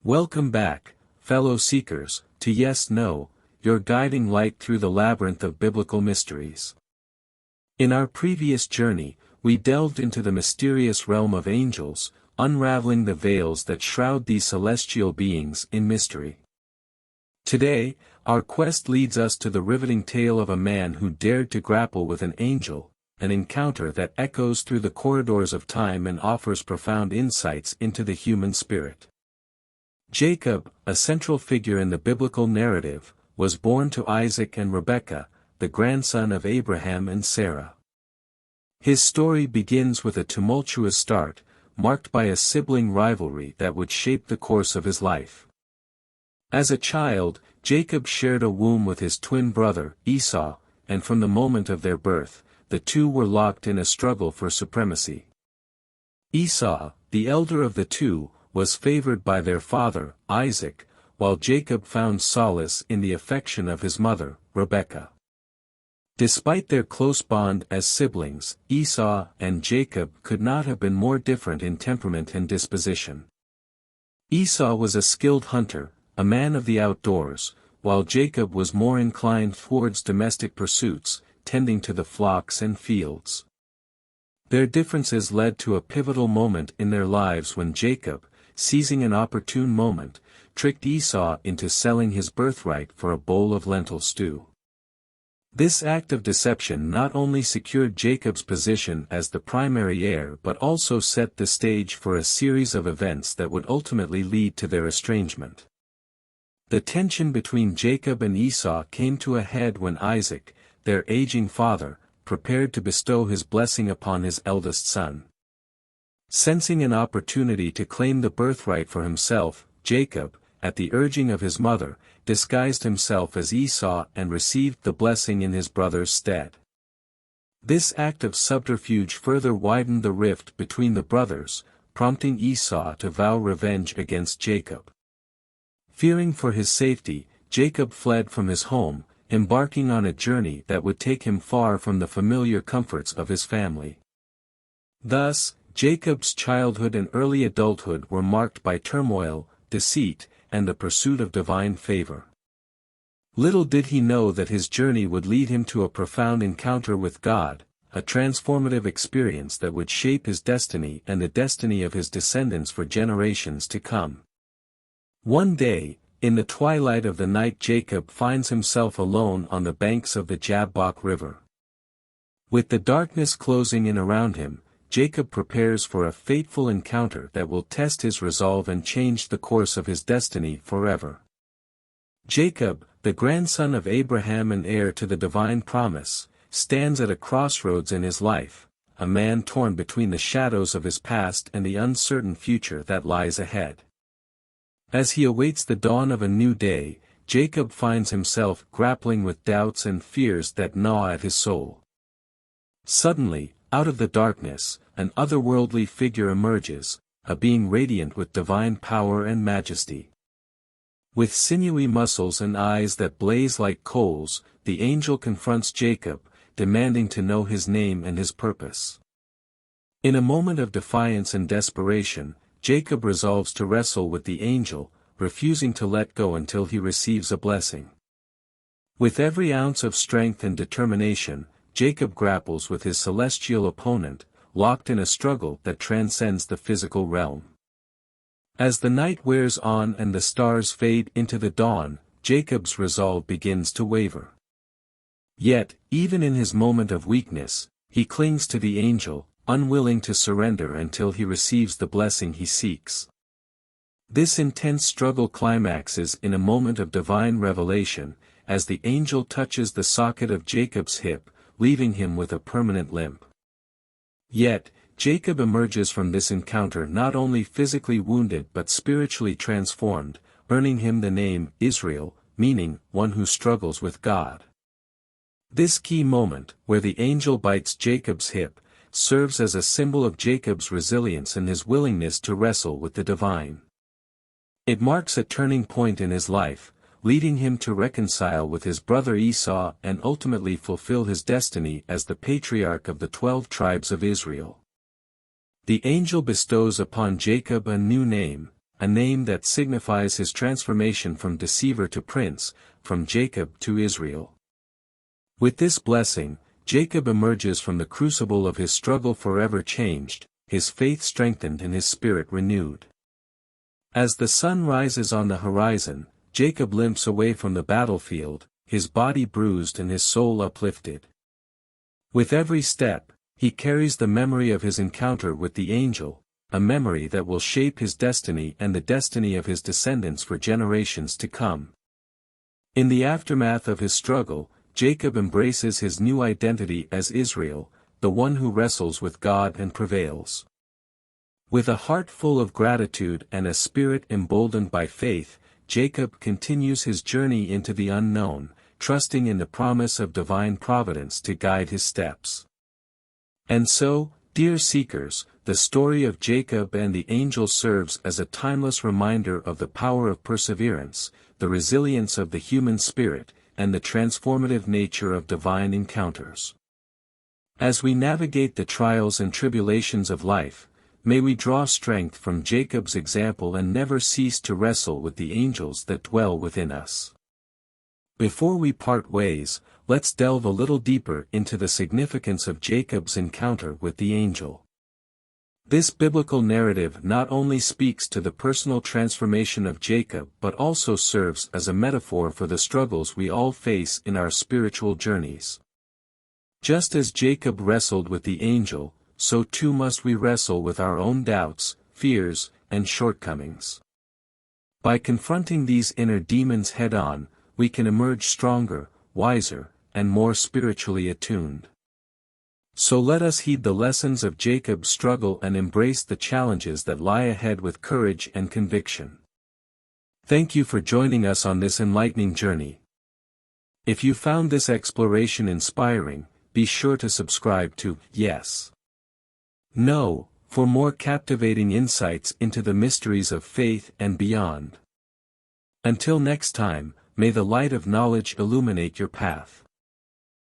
Welcome back, fellow seekers, to Yes No, your guiding light through the labyrinth of biblical mysteries. In our previous journey, we delved into the mysterious realm of angels, unraveling the veils that shroud these celestial beings in mystery. Today, our quest leads us to the riveting tale of a man who dared to grapple with an angel, an encounter that echoes through the corridors of time and offers profound insights into the human spirit. Jacob, a central figure in the biblical narrative, was born to Isaac and Rebekah, the grandson of Abraham and Sarah. His story begins with a tumultuous start, marked by a sibling rivalry that would shape the course of his life. As a child, Jacob shared a womb with his twin brother, Esau, and from the moment of their birth, the two were locked in a struggle for supremacy. Esau, the elder of the two, was favored by their father, Isaac, while Jacob found solace in the affection of his mother, Rebekah. Despite their close bond as siblings, Esau and Jacob could not have been more different in temperament and disposition. Esau was a skilled hunter, a man of the outdoors, while Jacob was more inclined towards domestic pursuits, tending to the flocks and fields. Their differences led to a pivotal moment in their lives when Jacob, seizing an opportune moment, tricked Esau into selling his birthright for a bowl of lentil stew. This act of deception not only secured Jacob's position as the primary heir but also set the stage for a series of events that would ultimately lead to their estrangement. The tension between Jacob and Esau came to a head when Isaac, their aging father, prepared to bestow his blessing upon his eldest son. Sensing an opportunity to claim the birthright for himself, Jacob, at the urging of his mother, disguised himself as Esau and received the blessing in his brother's stead. This act of subterfuge further widened the rift between the brothers, prompting Esau to vow revenge against Jacob. Fearing for his safety, Jacob fled from his home, embarking on a journey that would take him far from the familiar comforts of his family. Thus, Jacob's childhood and early adulthood were marked by turmoil, deceit, and the pursuit of divine favor. Little did he know that his journey would lead him to a profound encounter with God, a transformative experience that would shape his destiny and the destiny of his descendants for generations to come. One day, in the twilight of the night, Jacob finds himself alone on the banks of the Jabbok River. With the darkness closing in around him, Jacob prepares for a fateful encounter that will test his resolve and change the course of his destiny forever. Jacob, the grandson of Abraham and heir to the divine promise, stands at a crossroads in his life, a man torn between the shadows of his past and the uncertain future that lies ahead. As he awaits the dawn of a new day, Jacob finds himself grappling with doubts and fears that gnaw at his soul. Suddenly, out of the darkness, an otherworldly figure emerges, a being radiant with divine power and majesty. With sinewy muscles and eyes that blaze like coals, the angel confronts Jacob, demanding to know his name and his purpose. In a moment of defiance and desperation, Jacob resolves to wrestle with the angel, refusing to let go until he receives a blessing. With every ounce of strength and determination, Jacob grapples with his celestial opponent, locked in a struggle that transcends the physical realm. As the night wears on and the stars fade into the dawn, Jacob's resolve begins to waver. Yet, even in his moment of weakness, he clings to the angel, unwilling to surrender until he receives the blessing he seeks. This intense struggle climaxes in a moment of divine revelation, as the angel touches the socket of Jacob's hip, leaving him with a permanent limp. Yet, Jacob emerges from this encounter not only physically wounded but spiritually transformed, earning him the name Israel, meaning one who struggles with God. This key moment, where the angel bites Jacob's hip, serves as a symbol of Jacob's resilience and his willingness to wrestle with the divine. It marks a turning point in his life, leading him to reconcile with his brother Esau and ultimately fulfill his destiny as the patriarch of the 12 tribes of Israel. The angel bestows upon Jacob a new name, a name that signifies his transformation from deceiver to prince, from Jacob to Israel. With this blessing, Jacob emerges from the crucible of his struggle forever changed, his faith strengthened and his spirit renewed. As the sun rises on the horizon, Jacob limps away from the battlefield, his body bruised and his soul uplifted. With every step, he carries the memory of his encounter with the angel, a memory that will shape his destiny and the destiny of his descendants for generations to come. In the aftermath of his struggle, Jacob embraces his new identity as Israel, the one who wrestles with God and prevails. With a heart full of gratitude and a spirit emboldened by faith, Jacob continues his journey into the unknown, trusting in the promise of divine providence to guide his steps. And so, dear seekers, the story of Jacob and the angel serves as a timeless reminder of the power of perseverance, the resilience of the human spirit, and the transformative nature of divine encounters. As we navigate the trials and tribulations of life, may we draw strength from Jacob's example and never cease to wrestle with the angels that dwell within us. Before we part ways, let's delve a little deeper into the significance of Jacob's encounter with the angel. This biblical narrative not only speaks to the personal transformation of Jacob but also serves as a metaphor for the struggles we all face in our spiritual journeys. Just as Jacob wrestled with the angel, so too must we wrestle with our own doubts, fears, and shortcomings. By confronting these inner demons head-on, we can emerge stronger, wiser, and more spiritually attuned. So let us heed the lessons of Jacob's struggle and embrace the challenges that lie ahead with courage and conviction. Thank you for joining us on this enlightening journey. If you found this exploration inspiring, be sure to subscribe to Yes. No, for more captivating insights into the mysteries of faith and beyond. Until next time, may the light of knowledge illuminate your path.